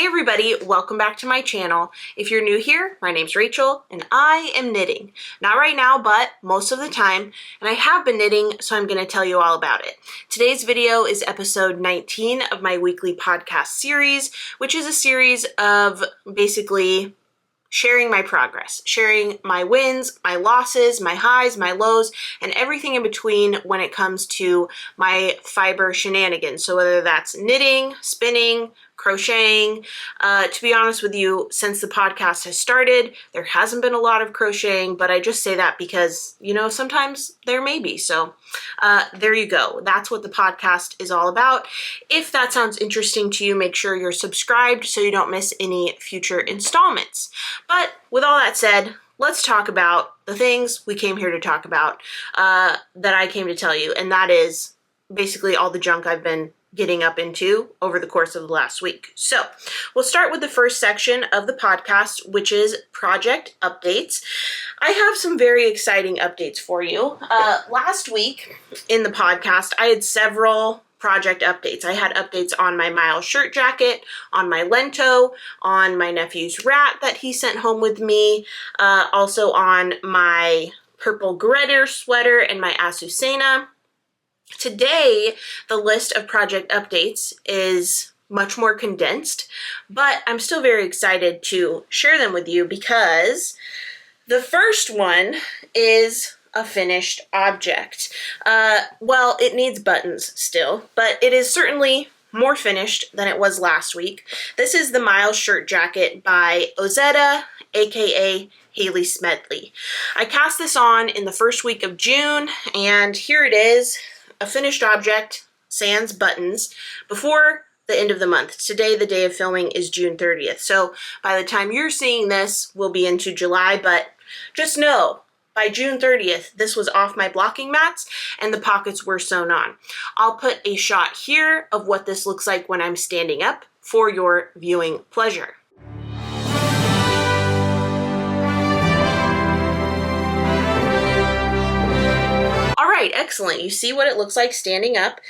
Hey everybody, welcome back to my channel. If you're new here, my name's Rachel and I am knitting. Not right now, but most of the time, and I have been knitting, so I'm going to tell you all about it. Today's video is episode 19 of my weekly podcast series, which is a series of basically sharing my progress, sharing my wins, my losses, my highs, my lows, and everything in between when it comes to my fiber shenanigans. So whether that's knitting, spinning, crocheting. To be honest with you, since the podcast has started, there hasn't been a lot of crocheting, but I just say that because, you know, sometimes there may be. So there you go. That's what the podcast is all about. If that sounds interesting to you, make sure you're subscribed so you don't miss any future installments. But with all that said, let's talk about the things we came here to talk about, that I came to tell you, and that is basically all the junk I've been getting up into over the course of the last week. So we'll start with the first section of the podcast, which is project updates. I have some very exciting updates for you. Last week in the podcast, I had several project updates. I had updates on my Miles shirt jacket, on my Lento, on my nephew's rat that he sent home with me, also on my purple Gretter sweater and my Azucena. Today, the list of project updates is much more condensed, but I'm still very excited to share them with you because the first one is a finished object. Well, it needs buttons still, but it is certainly more finished than it was last week. This is the Miles shirt jacket by Ozetta, aka Haley Smedley. I cast this on in the first week of June, and here it is. A finished object, sans buttons, before the end of the month. Today, the day of filming, is June 30th. So by the time you're seeing this, we'll be into July, but just know, by June 30th, this was off my blocking mats and the pockets were sewn on. I'll put a shot here of what this looks like when I'm standing up for your viewing pleasure. Right, excellent. You see what it looks like standing up,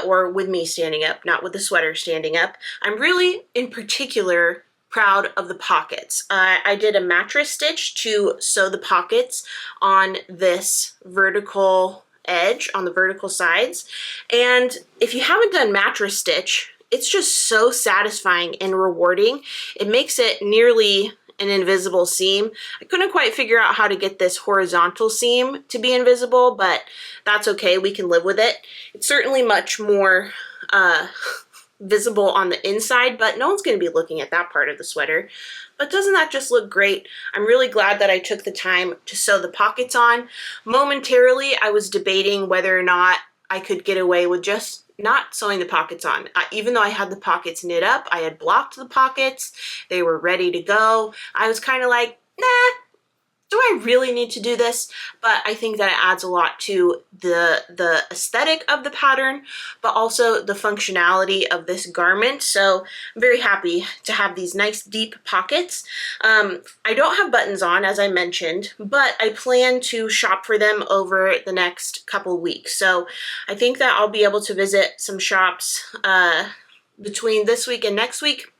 or with me standing up, not with the sweater standing up. I'm really, in particular, proud of the pockets. I did a mattress stitch to sew the pockets on this vertical edge, on the vertical sides. And if you haven't done mattress stitch, it's just so satisfying and rewarding. It makes it nearly an invisible seam. I couldn't quite figure out how to get this horizontal seam to be invisible, but that's okay. We can live with it. It's certainly much more visible on the inside, but no one's going to be looking at that part of the sweater. But doesn't that just look great? I'm really glad that I took the time to sew the pockets on. Momentarily, I was debating whether or not I could get away with just not sewing the pockets on. Even though I had the pockets knit up, I had blocked the pockets, they were ready to go. I was kind of like, nah, do I really need to do this? But I think that it adds a lot to the aesthetic of the pattern, but also the functionality of this garment. So I'm very happy to have these nice deep pockets. I don't have buttons on, as I mentioned, but I plan to shop for them over the next couple weeks. So I think that I'll be able to visit some shops between this week and next week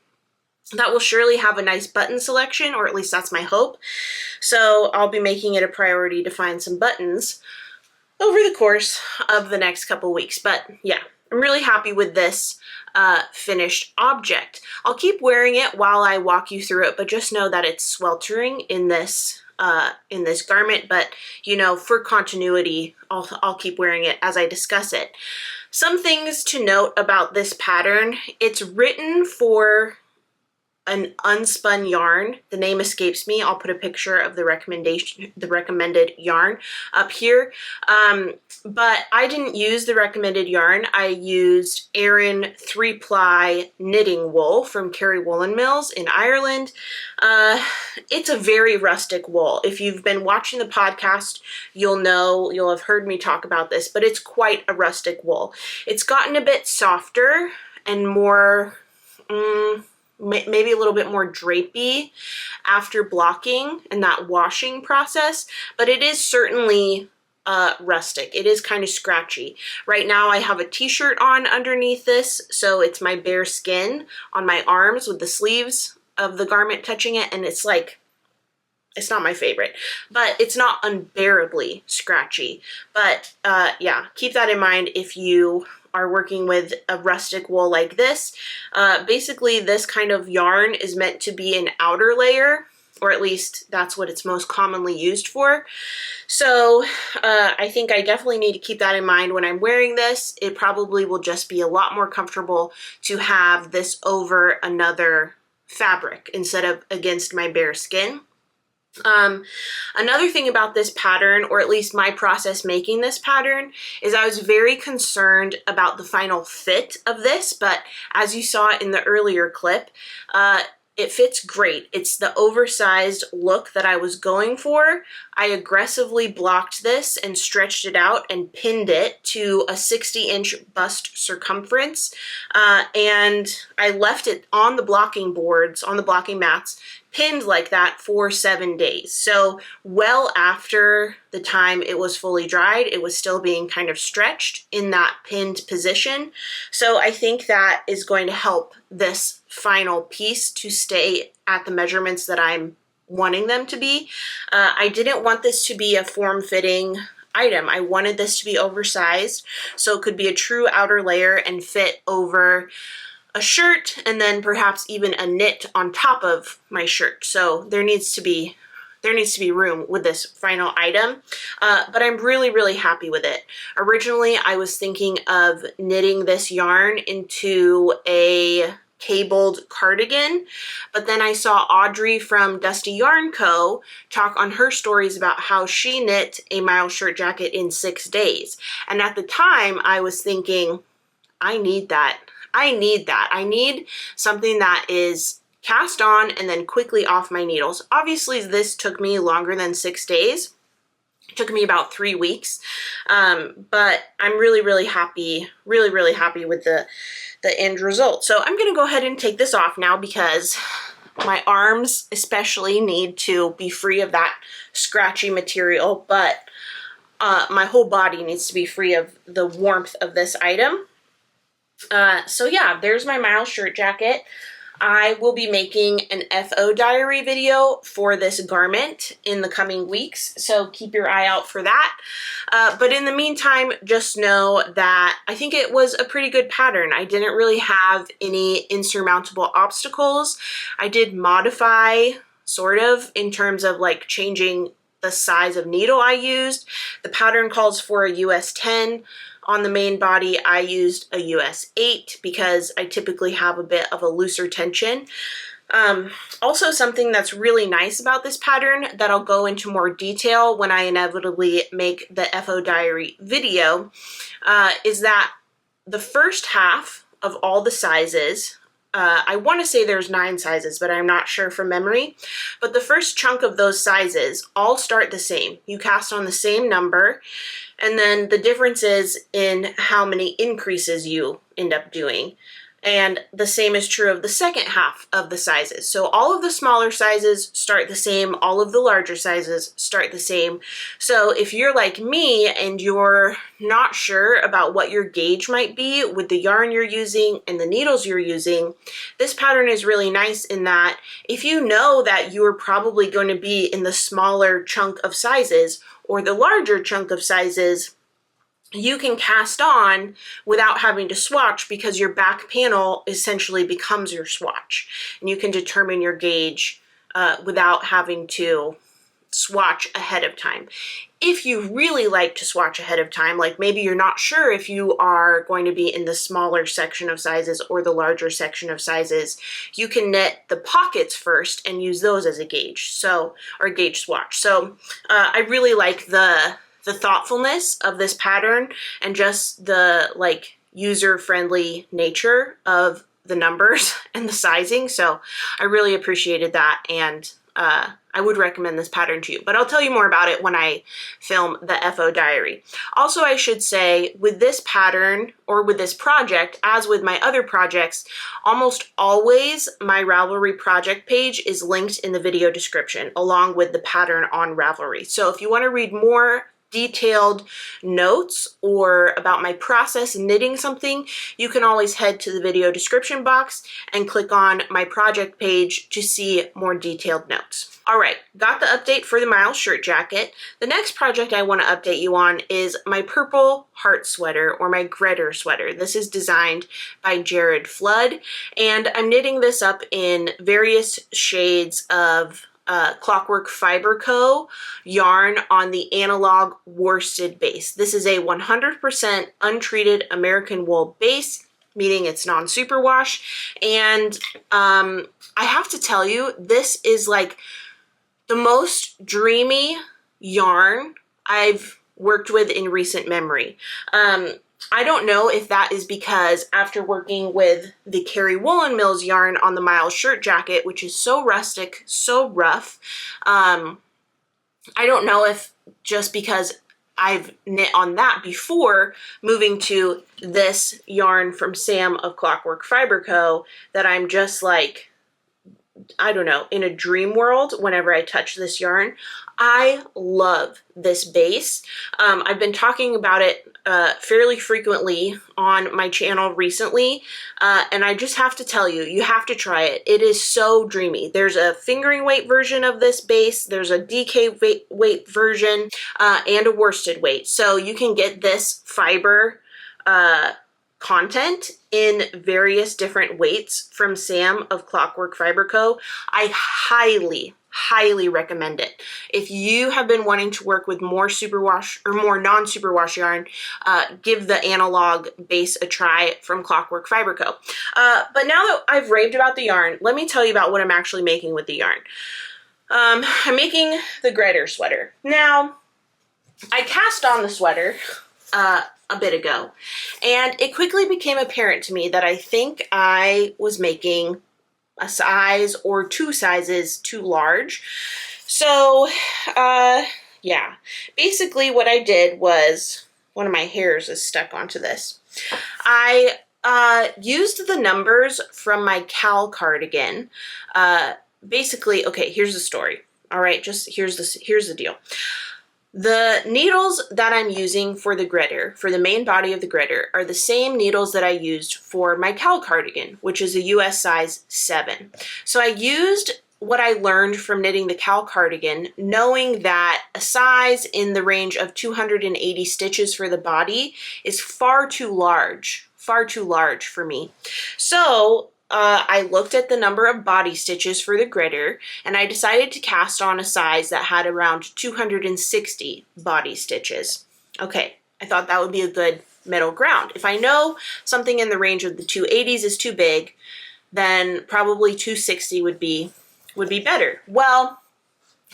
that will surely have a nice button selection, or at least that's my hope. So I'll be making it a priority to find some buttons over the course of the next couple weeks. But yeah, I'm really happy with this finished object. I'll keep wearing it while I walk you through it, but just know that it's sweltering in this garment. But you know, for continuity, I'll keep wearing it as I discuss it. Some things to note about this pattern: it's written for an unspun yarn. The name escapes me. I'll put a picture of the recommended yarn up here. But I didn't use the recommended yarn. I used Aran 3-ply knitting wool from Kerry Woollen Mills in Ireland. It's a very rustic wool. If you've been watching the podcast, you'll have heard me talk about this, but it's quite a rustic wool. It's gotten a bit softer and more, maybe a little bit more drapey after blocking and that washing process, but it is certainly rustic. It is kind of scratchy. Right now I have a t-shirt on underneath this, so it's my bare skin on my arms with the sleeves of the garment touching it, and it's like, it's not my favorite, but it's not unbearably scratchy. But yeah, keep that in mind if you are working with a rustic wool like this. Basically, this kind of yarn is meant to be an outer layer, or at least that's what it's most commonly used for. So I think I definitely need to keep that in mind when I'm wearing this. It probably will just be a lot more comfortable to have this over another fabric instead of against my bare skin. Another thing about this pattern, or at least my process making this pattern, is I was very concerned about the final fit of this, but as you saw in the earlier clip, it fits great. It's the oversized look that I was going for. I aggressively blocked this and stretched it out and pinned it to a 60-inch bust circumference, and I left it on the blocking boards, on the blocking mats, pinned like that for 7 days. So well after the time it was fully dried, it was still being kind of stretched in that pinned position. So I think that is going to help this final piece to stay at the measurements that I'm wanting them to be. I didn't want this to be a form-fitting item. I wanted this to be oversized so it could be a true outer layer and fit over a shirt, and then perhaps even a knit on top of my shirt. So there needs to be room with this final item, but I'm really happy with it. Originally, I was thinking of knitting this yarn into a cabled cardigan, but then I saw Audrey from Dusty Yarn Co. talk on her stories about how she knit a Miles shirt jacket in 6 days. And at the time, I was thinking, I need that. I need something that is cast on and then quickly off my needles. Obviously, this took me longer than 6 days. It took me about 3 weeks, but I'm really happy, really happy with the end result. So I'm gonna go ahead and take this off now because my arms especially need to be free of that scratchy material, but my whole body needs to be free of the warmth of this item. So yeah, there's my Miles shirt jacket. I will be making an FO diary video for this garment in the coming weeks, so keep your eye out for that. But in the meantime, just know that I think it was a pretty good pattern. I didn't really have any insurmountable obstacles. I did modify, sort of, in terms of like changing the size of needle I used. The pattern calls for a US 10. On the main body, I used a US 8 because I typically have a bit of a looser tension. Also, something that's really nice about this pattern that I'll go into more detail when I inevitably make the FO diary video is that the first half of all the sizes, I want to say there's 9 sizes, but I'm not sure from memory. But the first chunk of those sizes all start the same. You cast on the same number, and then the difference is in how many increases you end up doing. And the same is true of the second half of the sizes. So all of the smaller sizes start the same, all of the larger sizes start the same. So if you're like me and you're not sure about what your gauge might be with the yarn you're using and the needles you're using, this pattern is really nice in that if you know that you're probably going to be in the smaller chunk of sizes or the larger chunk of sizes, you can cast on without having to swatch because your back panel essentially becomes your swatch. And you can determine your gauge without having to swatch ahead of time. If you really like to swatch ahead of time, like maybe you're not sure if you are going to be in the smaller section of sizes or the larger section of sizes, you can knit the pockets first and use those as a gauge, or gauge swatch. So I really like the thoughtfulness of this pattern and just the like user-friendly nature of the numbers and the sizing. So I really appreciated that, and I would recommend this pattern to you, but I'll tell you more about it when I film the FO diary. Also, I should say, with this pattern or with this project, as with my other projects, almost always my Ravelry project page is linked in the video description along with the pattern on Ravelry. So if you want to read more detailed notes or about my process knitting something, you can always head to the video description box and click on my project page to see more detailed notes. All right, got the update for the Miles shirt jacket. The next project I want to update you on is my purple heart sweater, or my Gretter sweater. This is designed by Jared Flood, and I'm knitting this up in various shades of Clockwork Fiber Co. yarn on the analog worsted base. This is a 100% untreated American wool base, meaning it's non-superwash, and I have to tell you, this is like the most dreamy yarn I've worked with in recent memory. I don't know if that is because after working with the Kerry Woollen Mills yarn on the Miles shirt jacket, which is so rustic, so rough, I don't know if just because I've knit on that before moving to this yarn from Sam of Clockwork Fiber Co. that I'm just like, I don't know, in a dream world whenever I touch this yarn. I love this base. I've been talking about it fairly frequently on my channel recently, and I just have to tell you, you have to try it. It is so dreamy. There's a fingering weight version of this base, there's a DK weight version, and a worsted weight. So you can get this fiber content in various different weights from Sam of Clockwork Fiber Co. I highly recommend it. If you have been wanting to work with more superwash or more non-superwash yarn, give the analog base a try from Clockwork Fiber Co. But now that I've raved about the yarn, let me tell you about what I'm actually making with the yarn. I'm making the Gretter sweater. Now, I cast on the sweater a bit ago, and it quickly became apparent to me that I think I was making a size or 2 sizes too large. So yeah, basically what I did was, one of my hairs is stuck onto this. I used the numbers from my Cal cardigan. Basically, okay, here's the story. All right, just here's the deal. The needles that I'm using for the Gretter, for the main body of the Gretter, are the same needles that I used for my Cal cardigan, which is a US size 7. So I used what I learned from knitting the Cal cardigan, knowing that a size in the range of 280 stitches for the body is far too large for me. So I looked at the number of body stitches for the Gretter, and I decided to cast on a size that had around 260 body stitches. Okay, I thought that would be a good middle ground. If I know something in the range of the 280s is too big, then probably 260 would be better. Well,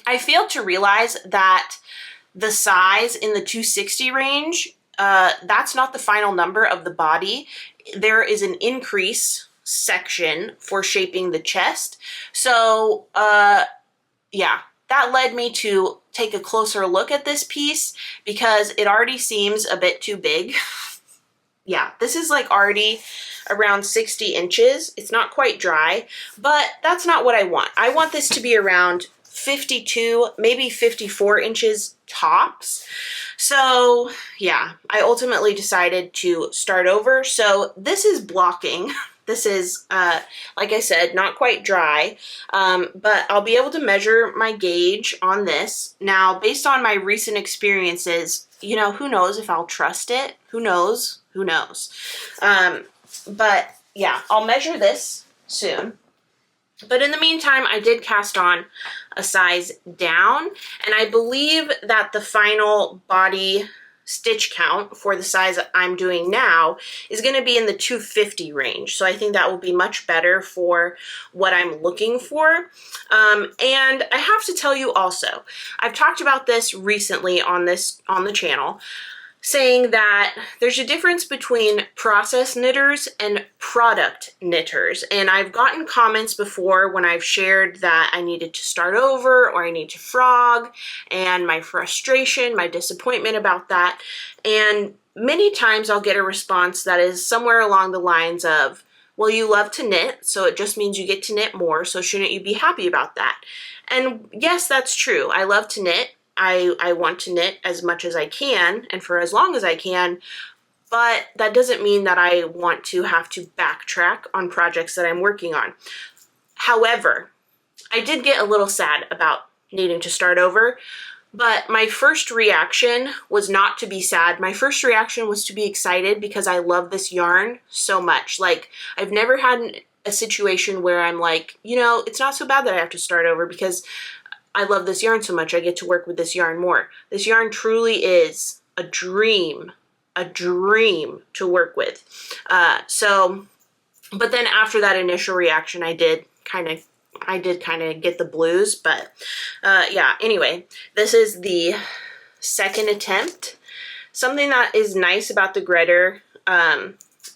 I failed to realize that the size in the 260 range, that's not the final number of the body. There is an increase section for shaping the chest. So yeah, that led me to take a closer look at this piece because it already seems a bit too big. Yeah, this is like already around 60 inches. It's not quite dry, but that's not what I want. I want this to be around 52, maybe 54 inches tops. So yeah, I ultimately decided to start over. So this is blocking. This is, like I said, not quite dry, but I'll be able to measure my gauge on this. Now, based on my recent experiences, you know, who knows if I'll trust it? Who knows? Who knows? But yeah, I'll measure this soon. But in the meantime, I did cast on a size down, and I believe that the final body stitch count for the size that I'm doing now is going to be in the 250 range. So I think that will be much better for what I'm looking for. And I have to tell you also, I've talked about this recently on the channel, saying that there's a difference between process knitters and product knitters. And I've gotten comments before when I've shared that I needed to start over or I need to frog, and my frustration, my disappointment about that. And many times I'll get a response that is somewhere along the lines of, well, you love to knit, so it just means you get to knit more, so shouldn't you be happy about that? And yes, that's true. I love to knit. I want to knit as much as I can and for as long as I can, but that doesn't mean that I want to have to backtrack on projects that I'm working on. However, I did get a little sad about needing to start over, but my first reaction was not to be sad. My first reaction was to be excited because I love this yarn so much. Like, I've never had a situation where I'm like, you know, it's not so bad that I have to start over because I love this yarn so much. I get to work with this yarn more. This yarn truly is a dream to work with. But then after that initial reaction, I did kind of get the blues, but yeah, anyway, this is the second attempt. Something that is nice about the gritter,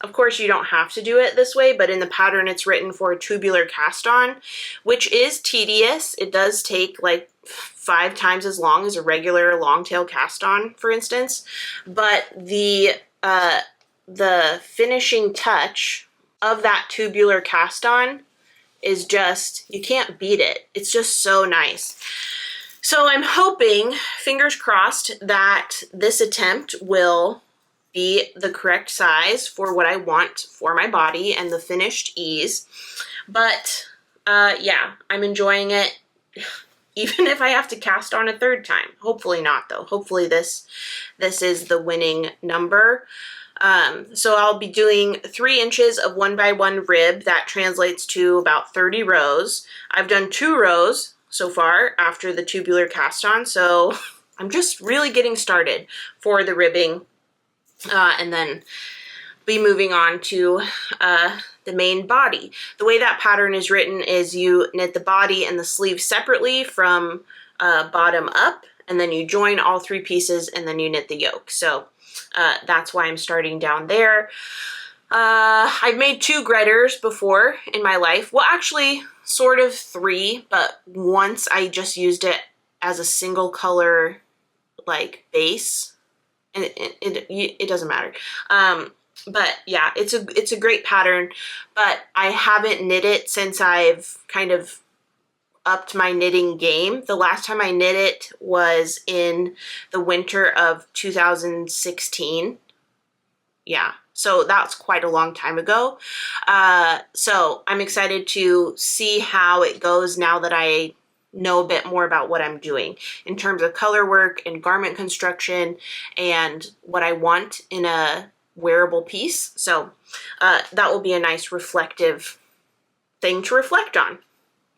of course you don't have to do it this way, but in the pattern it's written for a tubular cast on, which is tedious. It does take like 5 times as long as a regular long tail cast on, for instance, but the finishing touch of that tubular cast on is just, you can't beat it. It's just so nice. So I'm hoping, fingers crossed, that this attempt will be the correct size for what I want for my body and the finished ease. But yeah, I'm enjoying it, even if I have to cast on a third time. Hopefully not, though. Hopefully this is the winning number. So I'll be doing 3 inches of 1x1 rib. That translates to about 30 rows. I've done 2 rows so far after the tubular cast on, so I'm just really getting started for the ribbing, and then be moving on to the main body. The way that pattern is written is you knit the body and the sleeve separately from bottom up, and then you join all 3 pieces and then you knit the yoke. So that's why I'm starting down there. I've made 2 gritters before in my life. Well, actually, sort of 3, but once I just used it as a single color, like, base, and it doesn't matter. But yeah, it's a great pattern, but I haven't knit it since I've kind of upped my knitting game. The last time I knit it was in the winter of 2016. Yeah, so that's quite a long time ago. So I'm excited to see how it goes now that I know a bit more about what I'm doing in terms of color work and garment construction and what I want in a wearable piece. So that will be a nice reflective thing to reflect on.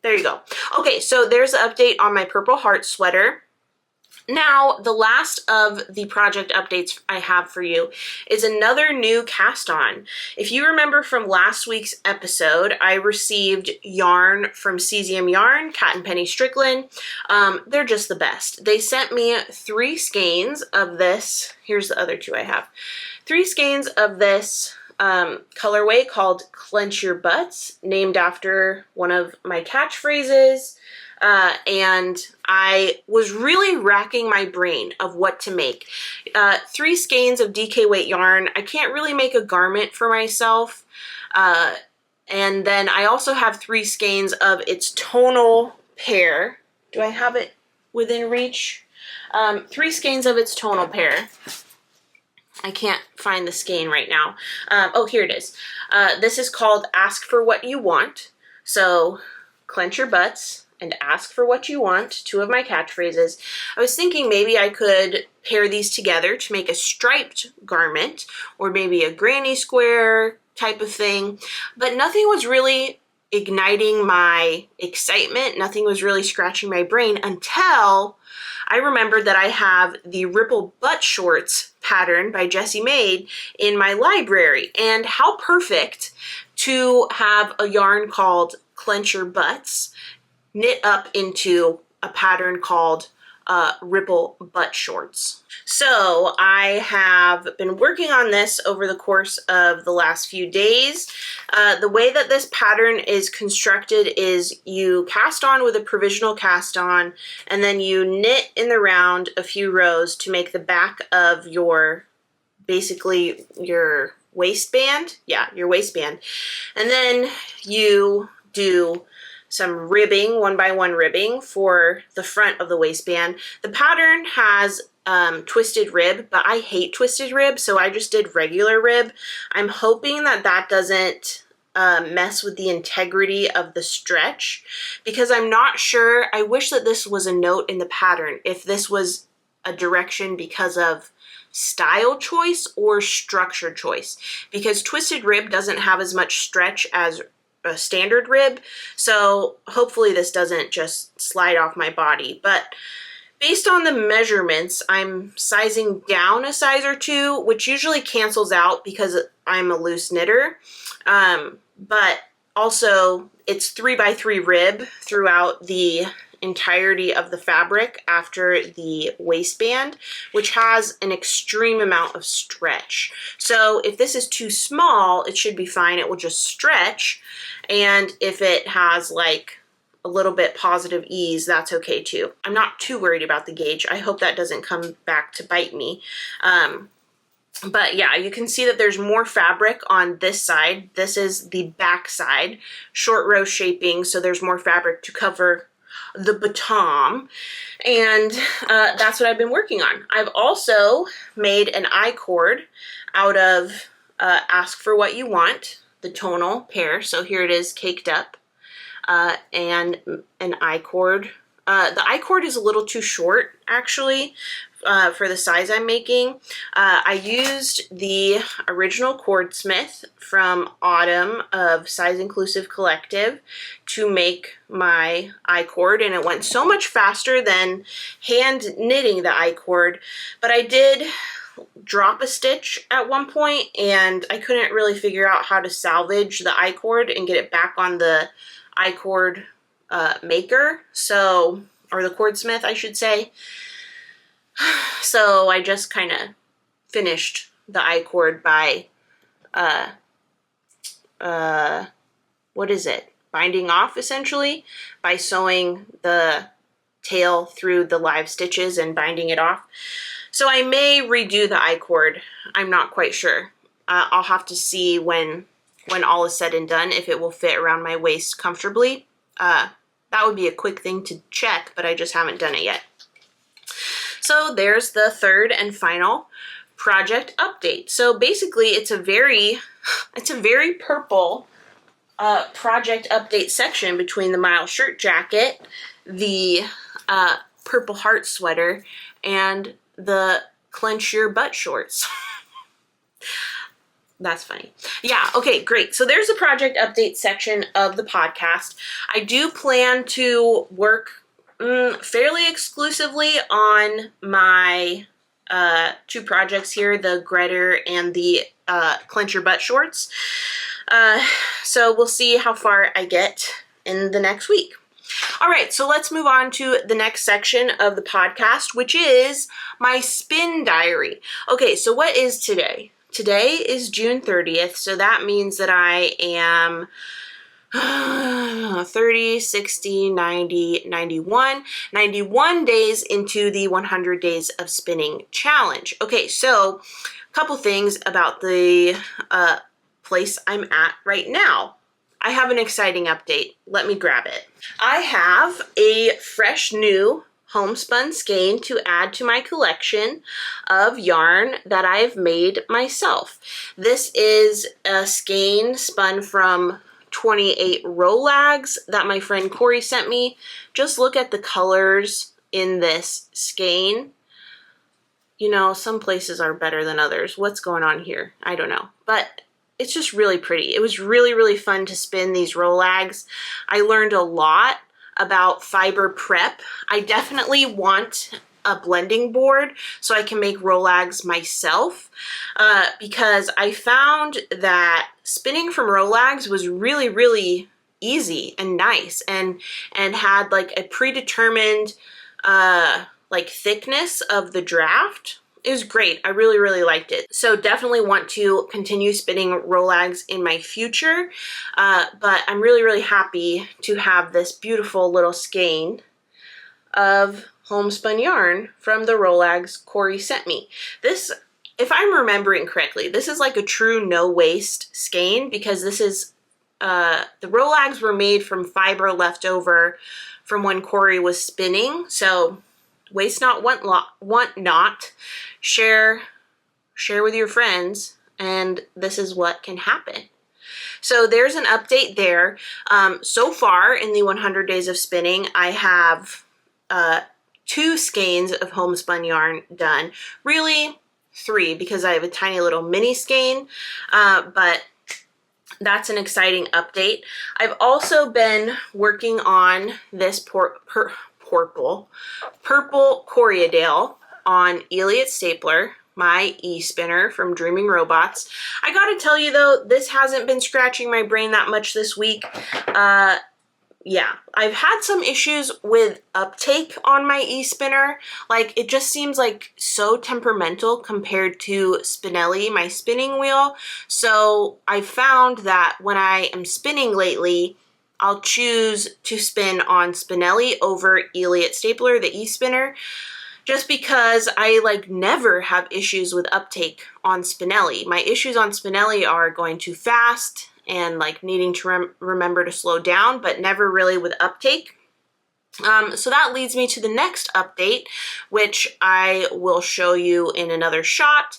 There you go. Okay, so there's an update on my Purple Heart sweater. Now, the last of the project updates I have for you is another new cast on. If you remember from last week's episode, I received yarn from Cesium Yarn, Cat and Penny Strickland. They're just the best. They sent me 3 skeins of this. Here's the other 2 I have. 3 skeins of this colorway called Clench Your Butts, named after one of my catchphrases. And I was really racking my brain of what to make. 3 skeins of DK weight yarn. I can't really make a garment for myself. And then I also have 3 skeins of its tonal pair. Do I have it within reach? 3 skeins of its tonal pair. I can't find the skein right now. Oh, here it is. This is called Ask for What You Want. So, clench your butts and ask for what you want, 2 of my catchphrases. I was thinking maybe I could pair these together to make a striped garment, or maybe a granny square type of thing, but nothing was really igniting my excitement. Nothing was really scratching my brain until I remembered that I have the Ripple Butt Shorts pattern by Jessie Maed in my library, and how perfect to have a yarn called Clench Your Butts knit up into a pattern called Ripple Butt Shorts. So I have been working on this over the course of the last few days. The way that this pattern is constructed is you cast on with a provisional cast on, and then you knit in the round a few rows to make the back of your, basically your waistband. Yeah, your waistband. And then you do some ribbing, 1x1 ribbing for the front of the waistband. The pattern has twisted rib, but I hate twisted rib, so I just did regular rib. I'm hoping that that doesn't mess with the integrity of the stretch, because I'm not sure. I wish that this was a note in the pattern, if this was a direction because of style choice or structure choice, because twisted rib doesn't have as much stretch as a standard rib, so hopefully this doesn't just slide off my body. But based on the measurements, I'm sizing down a size or two, which usually cancels out because I'm a loose knitter, but also it's 3x3 rib throughout the entirety of the fabric after the waistband, which has an extreme amount of stretch. So if this is too small, it should be fine. It will just stretch. And if it has like a little bit positive ease, that's okay too. I'm not too worried about the gauge. I hope that doesn't come back to bite me. But yeah, you can see that there's more fabric on this side. This is the back side, short row shaping, so there's more fabric to cover the baton, and that's what I've been working on. I've also made an I-cord out of Ask for What You Want, the tonal pair. So here it is caked up, and an I-cord. The I-cord is a little too short, actually, for the size I'm making. I used the original Cordsmith from Autumn of Size Inclusive Collective to make my I-cord, and it went so much faster than hand knitting the I-cord, but I did drop a stitch at one point, and I couldn't really figure out how to salvage the I-cord and get it back on the I-cord maker, so, or the Cordsmith, I should say. So I just kind of finished the I-cord by, what is it? Binding off, essentially, by sewing the tail through the live stitches and binding it off. So I may redo the I-cord. I'm not quite sure. I'll have to see when all is said and done, if it will fit around my waist comfortably. That would be a quick thing to check, but I just haven't done it yet. So there's the third and final project update. So basically it's a very purple project update section between the Mile shirt jacket, the purple heart sweater, and the Clench Your Butt shorts. That's funny. Yeah, okay, great. So there's the project update section of the podcast. I do plan to work fairly exclusively on my two projects here, the Gretter and the Clench Your Butt shorts. So we'll see how far I get in the next week. All right, so let's move on to the next section of the podcast, which is my spin diary. Okay, so what is today? Today is June 30th, so that means that I am 30, 60, 90, 91 days into the 100 days of spinning challenge. Okay, so a couple things about the place I'm at right now. I have an exciting update. Let me grab it. I have a fresh new homespun skein to add to my collection of yarn that I've made myself. This is a skein spun from 28 Rolags that my friend Corey sent me. Just look at the colors in this skein. You know, some places are better than others. What's going on here? I don't know. But it's just really pretty. It was really, really fun to spin these Rolags. I learned a lot about fiber prep. I definitely want a blending board so I can make Rolags myself, because I found that spinning from Rolags was really, really easy and nice, and had like a predetermined like thickness of the draft. It was great. I really, really liked it. So definitely want to continue spinning Rolags in my future, but I'm really, really happy to have this beautiful little skein of homespun yarn from the Rolags Corey sent me. This, if I'm remembering correctly, this is like a true no waste skein, because this is the rolags were made from fiber left over from when Corey was spinning. So waste not, want not. Share with your friends, and this is what can happen. So there's an update there. So far in the 100 days of spinning, I have 2 skeins of homespun yarn done. Really 3, because I have a tiny little mini skein, but that's an exciting update. I've also been working on this purple Coriadale on Elliott Stapler, my e-spinner from Dreaming Robots. I gotta tell you though, this hasn't been scratching my brain that much this week. Yeah, I've had some issues with uptake on my e-spinner. Like, it just seems like so temperamental compared to Spinelli, my spinning wheel. So I found that when I am spinning lately, I'll choose to spin on Spinelli over Elliott Stapler, the e-spinner, just because I like never have issues with uptake on Spinelli. My issues on Spinelli are going too fast and like needing to remember to slow down, but never really with uptake. So that leads me to the next update, which I will show you in another shot.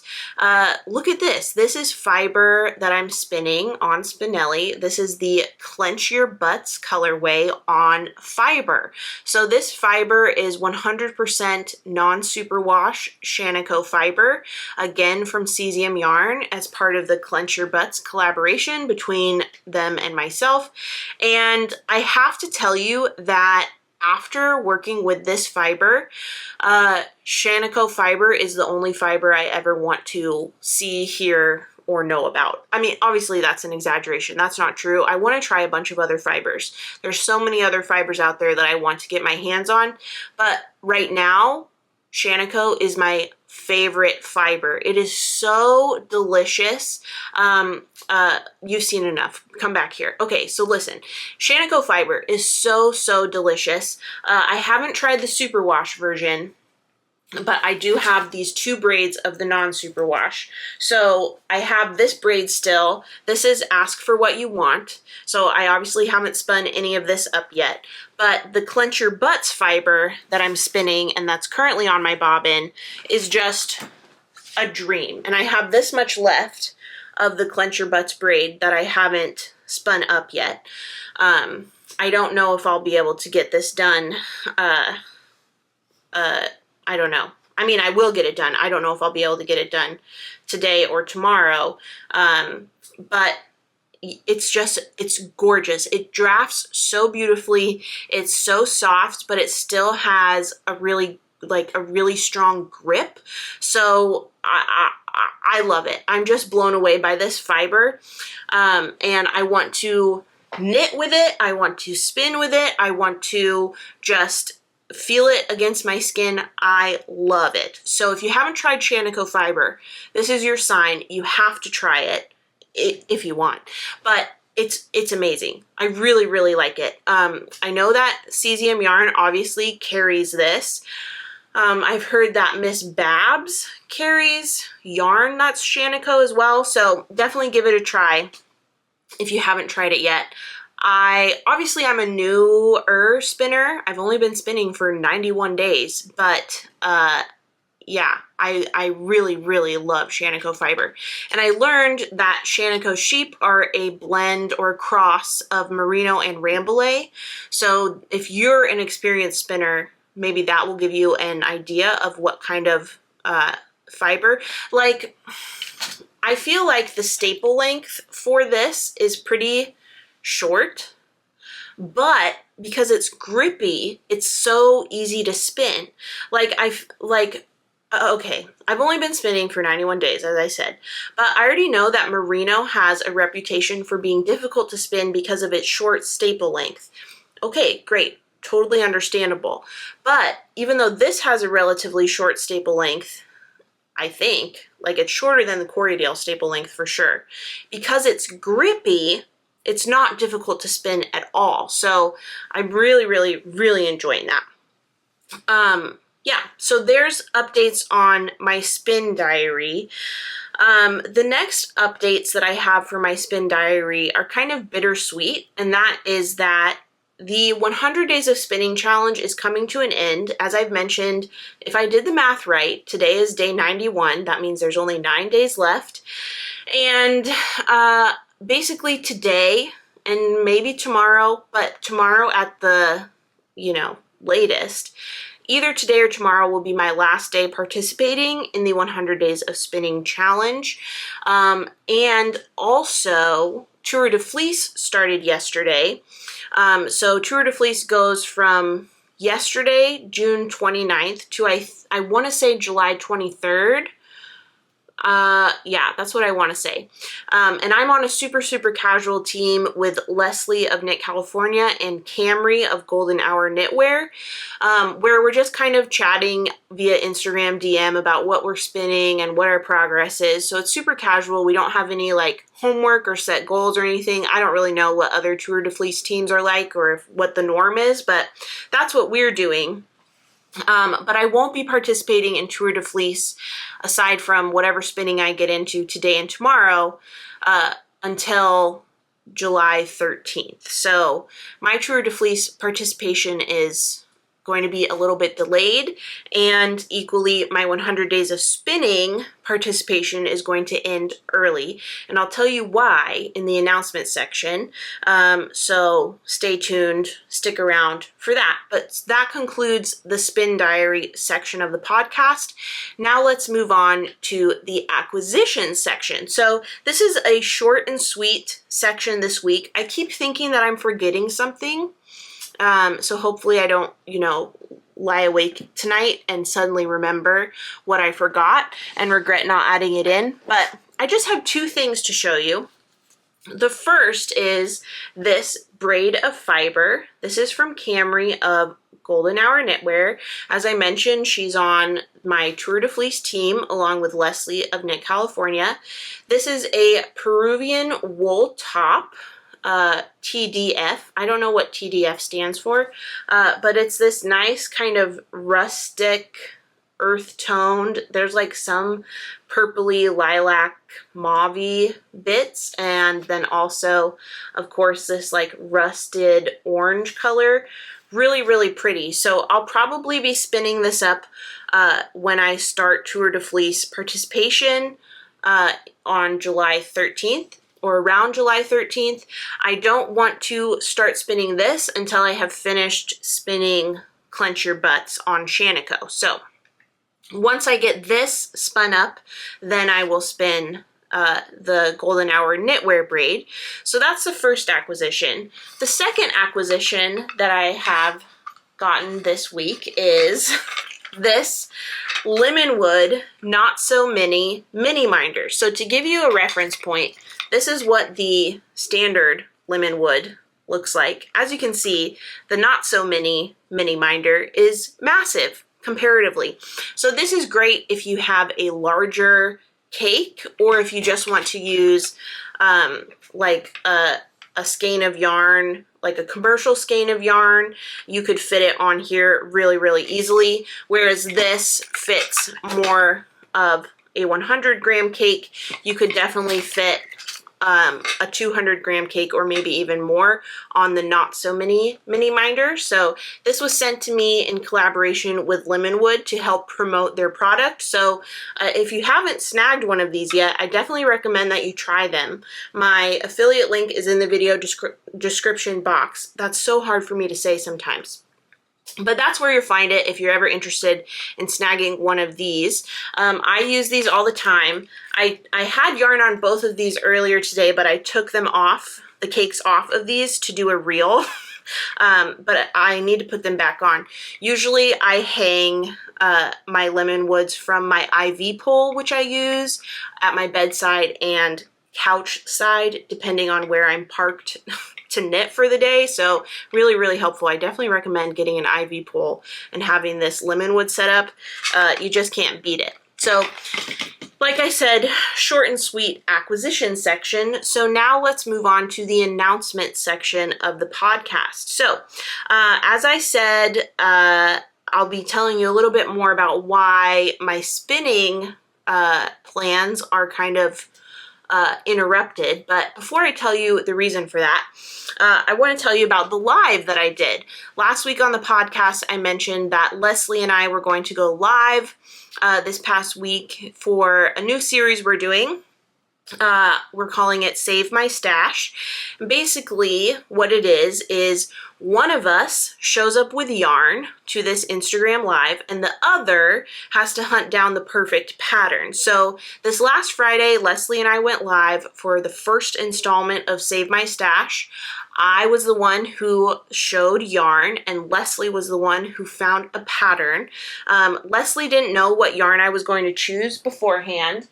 Look at this. This is fiber that I'm spinning on Spinelli. This is the Clench Your Butts colorway on fiber. So this fiber is 100% non-superwash Shanico fiber, again from Cesium Yarn as part of the Clench Your Butts collaboration between them and myself. And I have to tell you that after working with this fiber, Shanico fiber is the only fiber I ever want to see, hear, or know about. I mean, obviously that's an exaggeration. That's not true. I want to try a bunch of other fibers. There's so many other fibers out there that I want to get my hands on, but right now, Shanico is my favorite fiber. It is so delicious. You've seen enough. Come back here. Okay, so listen. Shanico fiber is so delicious. I haven't tried the superwash version, but I do have these 2 braids of the non-superwash. So I have this braid still. This is Ask for What You Want. So I obviously haven't spun any of this up yet. But the Clench Your Butts fiber that I'm spinning and that's currently on my bobbin is just a dream. And I have this much left of the Clench Your Butts braid that I haven't spun up yet. I don't know if I'll be able to get this done. I don't know. I mean, I will get it done. I don't know if I'll be able to get it done today or tomorrow. But it's gorgeous. It drafts so beautifully. It's so soft, but it still has a really strong grip. So I love it. I'm just blown away by this fiber. And I want to knit with it. I want to spin with it. I want to just feel it against my skin. I love it. So if you haven't tried Shanico fiber, this is your sign. You have to try it if you want. But it's amazing. I really like it. I know that Cesium Yarn obviously carries this. I've heard that Miss Babs carries yarn that's Shanico as well. So definitely give it a try if you haven't tried it yet. I'm a newer spinner. I've only been spinning for 91 days, but yeah, I really love Shanico fiber. And I learned that Shanico sheep are a blend or a cross of merino and rambouillet. So if you're an experienced spinner, maybe that will give you an idea of what kind of fiber. Like, I feel like the staple length for this is pretty short, but because it's grippy, it's so easy to spin. Okay, I've only been spinning for 91 days, as I said, but I already know that merino has a reputation for being difficult to spin because of its short staple length. Okay, great, totally understandable. But even though this has a relatively short staple length, I think, like it's shorter than the Coriadale staple length for sure, because it's grippy, it's not difficult to spin at all. So I'm really enjoying that. yeah, so there's updates on my spin diary. The next updates that I have for my spin diary are kind of bittersweet, and that is that the 100 Days of Spinning Challenge is coming to an end. As I've mentioned, if I did the math right, today is day 91. That means there's only 9 days left. And basically today and maybe tomorrow, but tomorrow at the, latest, either today or tomorrow will be my last day participating in the 100 Days of Spinning Challenge. And also, Tour de Fleece started yesterday. So Tour de Fleece goes from yesterday, June 29th, to I want to say July 23rd. Yeah, that's what I want to say. And I'm on a super, super casual team with Leslie of Knit California and Camry of Golden Hour Knitwear, where we're just kind of chatting via Instagram DM about what we're spinning and what our progress is. So it's super casual. We don't have any like homework or set goals or anything. I don't really know what other Tour de Fleece teams are like or what the norm is, but that's what we're doing. But I won't be participating in Tour de Fleece aside from whatever spinning I get into today and tomorrow until July 13th. So my Tour de Fleece participation is going to be a little bit delayed, and equally my 100 Days of Spinning participation is going to end early, and I'll tell you why in the announcement section. So stay tuned, stick around for that. But that concludes the spin diary section of the podcast. Now let's move on to the acquisition section. So this is a short and sweet section this week. I keep thinking that I'm forgetting something. So hopefully I don't, lie awake tonight and suddenly remember what I forgot and regret not adding it in. But I just have two things to show you. The first is this braid of fiber. This is from Camry of Golden Hour Knitwear. As I mentioned, she's on my Tour de Fleece team along with Leslie of Knit California. This is a Peruvian wool top. TDF. I don't know what TDF stands for, but it's this nice kind of rustic, earth-toned. There's like some purpley lilac mauve-y bits, and then also, of course, this like rusted orange color. Really, really pretty. So I'll probably be spinning this up when I start Tour de Fleece participation on July 13th. Or around July 13th. I don't want to start spinning this until I have finished spinning Clench Your Butts on Shanico. So once I get this spun up, then I will spin the Golden Hour Knitwear braid. So that's the first acquisition. The second acquisition that I have gotten this week is this Lemonwood Not So Mini minder. So to give you a reference point, this is what the standard Lemonwood looks like. As you can see, the Not So Mini minder is massive comparatively. So this is great if you have a larger cake or if you just want to use like a skein of yarn, like a commercial skein of yarn. You could fit it on here really, really easily, whereas this fits more of a 100-gram cake. You could definitely fit a 200-gram cake or maybe even more on the Not So Mini minder. So this was sent to me in collaboration with Lemonwood to help promote their product. So if you haven't snagged one of these yet, I definitely recommend that you try them. My affiliate link is in the video description box. That's so hard for me to say sometimes. But that's where you'll find it if you're ever interested in snagging one of these. I use these all the time. I had yarn on both of these earlier today, but I took them off, the cakes off of these to do a reel. But I need to put them back on. Usually I hang my Lemonwoods from my IV pole, which I use at my bedside and couch side, depending on where I'm parked to knit for the day. So really, really helpful. I definitely recommend getting an IV pole and having this Lemonwood set up. You just can't beat it. So like I said, short and sweet acquisition section. So now let's move on to the announcement section of the podcast. So as I said, I I'll be telling you a little bit more about why my spinning plans are kind of interrupted. But before I tell you the reason for that, I want to tell you about the live that I did. Last week on the podcast, I mentioned that Leslie and I were going to go live this past week for a new series we're doing. We're calling it Save My Stash. Basically, what it is one of us shows up with yarn to this Instagram live and the other has to hunt down the perfect pattern. So this last Friday, Leslie and I went live for the first installment of Save My Stash. I was the one who showed yarn and Leslie was the one who found a pattern. Leslie didn't know what yarn I was going to choose beforehand,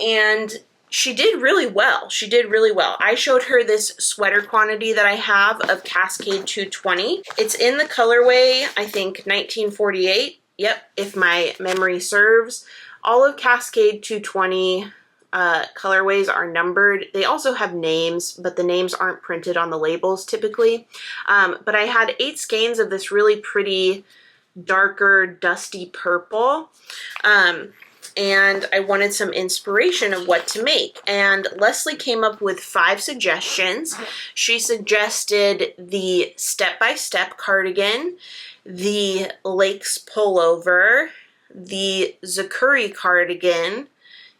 and she did really well. She did really well. I showed her this sweater quantity that I have of Cascade 220. It's in the colorway, I think, 1948. Yep, if my memory serves. All of Cascade 220 colorways are numbered. They also have names, but the names aren't printed on the labels typically. But I had 8 skeins of this really pretty, darker, dusty purple. And I wanted some inspiration of what to make. And Leslie came up with 5 suggestions. She suggested the step-by-step cardigan, the Lakes pullover, the Zakuri cardigan,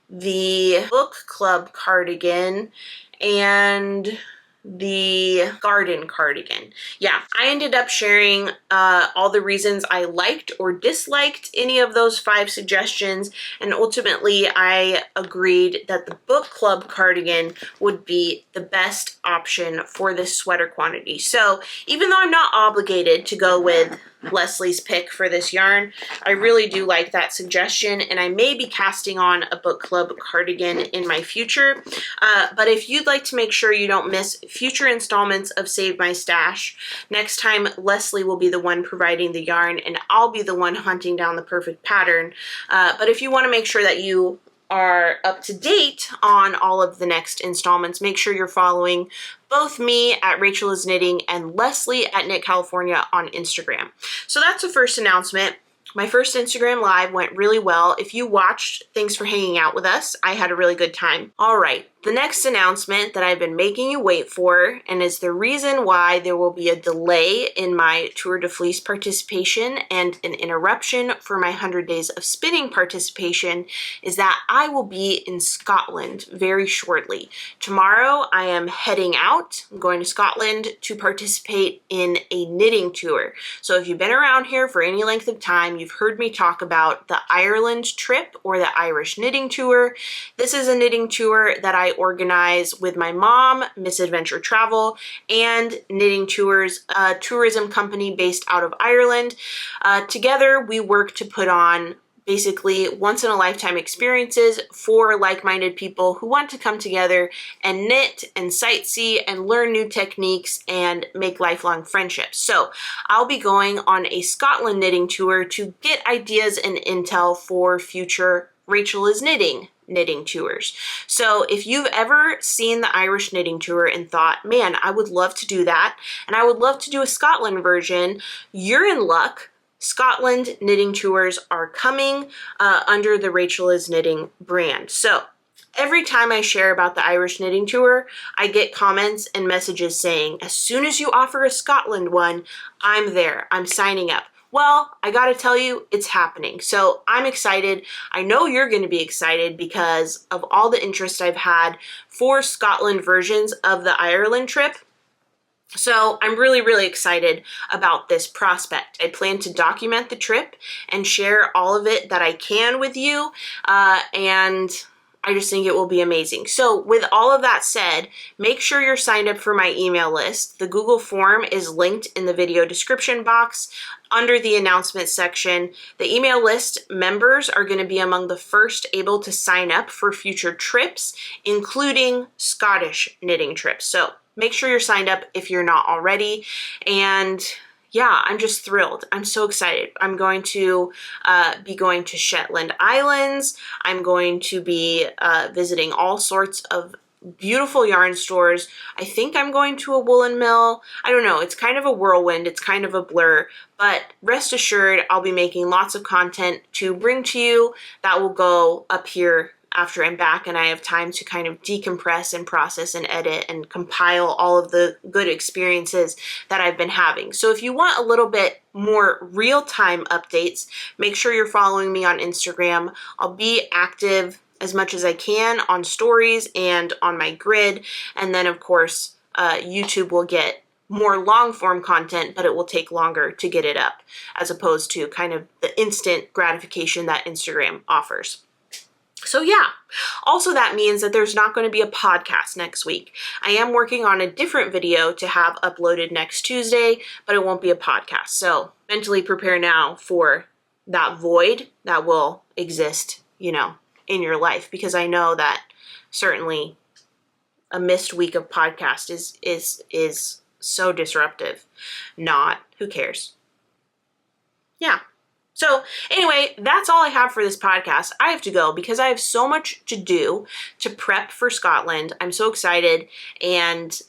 the Book Club cardigan, and the garden cardigan. Yeah, I ended up sharing all the reasons I liked or disliked any of those 5 suggestions, and ultimately I agreed that the Book Club cardigan would be the best option for this sweater quantity. So even though I'm not obligated to go with Leslie's pick for this yarn, I really do like that suggestion, and I may be casting on a Book Club cardigan in my future. But if you'd like to make sure you don't miss future installments of Save My Stash, next time Leslie will be the one providing the yarn and I'll be the one hunting down the perfect pattern. But if you want to make sure that you are up to date on all of the next installments, make sure you're following both me at Rachel is Knitting and Leslie at Knit California on Instagram. So that's the first announcement. My first Instagram live went really well. If you watched, thanks for hanging out with us. I had a really good time. All right, the next announcement that I've been making you wait for, and is the reason why there will be a delay in my Tour de Fleece participation and an interruption for my 100 Days of Spinning participation, is that I will be in Scotland very shortly. Tomorrow I am heading out. I'm going to Scotland to participate in a knitting tour. So if you've been around here for any length of time, you've heard me talk about the Ireland trip or the Irish knitting tour. This is a knitting tour that I organize with my mom, Misadventure Travel, and Knitting Tours, a tourism company based out of Ireland. Together, we work to put on basically once-in-a-lifetime experiences for like-minded people who want to come together and knit and sightsee and learn new techniques and make lifelong friendships. So I'll be going on a Scotland knitting tour to get ideas and intel for future Rachel is Knitting tours. So if you've ever seen the Irish knitting tour and thought, man, I would love to do that, and I would love to do a Scotland version, you're in luck. Scotland knitting tours are coming under the Rachel is Knitting brand. So every time I share about the Irish knitting tour, I get comments and messages saying, as soon as you offer a Scotland one, I'm there, I'm signing up. Well, I gotta tell you, it's happening. So I'm excited. I know you're gonna be excited because of all the interest I've had for Scotland versions of the Ireland trip. So I'm really, really excited about this prospect. I plan to document the trip and share all of it that I can with you, and I just think it will be amazing. So with all of that said, make sure you're signed up for my email list. The Google form is linked in the video description box under the announcement section. The email list members are going to be among the first able to sign up for future trips, including Scottish knitting trips. So make sure you're signed up if you're not already. And yeah, I'm just thrilled. I'm so excited. I'm going to be going to Shetland Islands. I'm going to be visiting all sorts of beautiful yarn stores. I think I'm going to a woolen mill. I don't know. It's kind of a whirlwind. It's kind of a blur. But rest assured, I'll be making lots of content to bring to you that will go up here after I'm back and I have time to kind of decompress and process and edit and compile all of the good experiences that I've been having. So if you want a little bit more real-time updates, make sure you're following me on Instagram. I'll be active as much as I can on stories and on my grid. And then of course, YouTube will get more long-form content, but it will take longer to get it up as opposed to kind of the instant gratification that Instagram offers. So yeah, also that means that there's not going to be a podcast next week. I am working on a different video to have uploaded next Tuesday, but it won't be a podcast. So mentally prepare now for that void that will exist, you know, in your life, because I know that certainly a missed week of podcast is so disruptive. Not, who cares? Yeah. So anyway, that's all I have for this podcast. I have to go because I have so much to do to prep for Scotland. I'm so excited and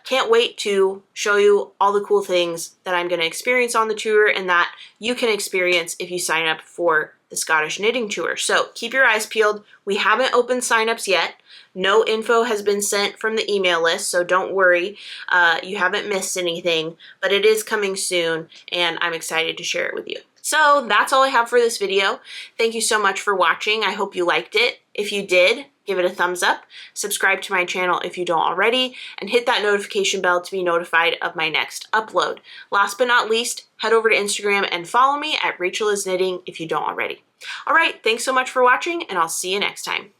can't wait to show you all the cool things that I'm going to experience on the tour and that you can experience if you sign up for the Scottish Knitting Tour. So keep your eyes peeled. We haven't opened signups yet. No info has been sent from the email list, so don't worry. You haven't missed anything, but it is coming soon and I'm excited to share it with you. So that's all I have for this video. Thank you so much for watching. I hope you liked it. If you did, give it a thumbs up, subscribe to my channel if you don't already, and hit that notification bell to be notified of my next upload. Last but not least, head over to Instagram and follow me at Rachel is Knitting if you don't already. All right, thanks so much for watching, and I'll see you next time.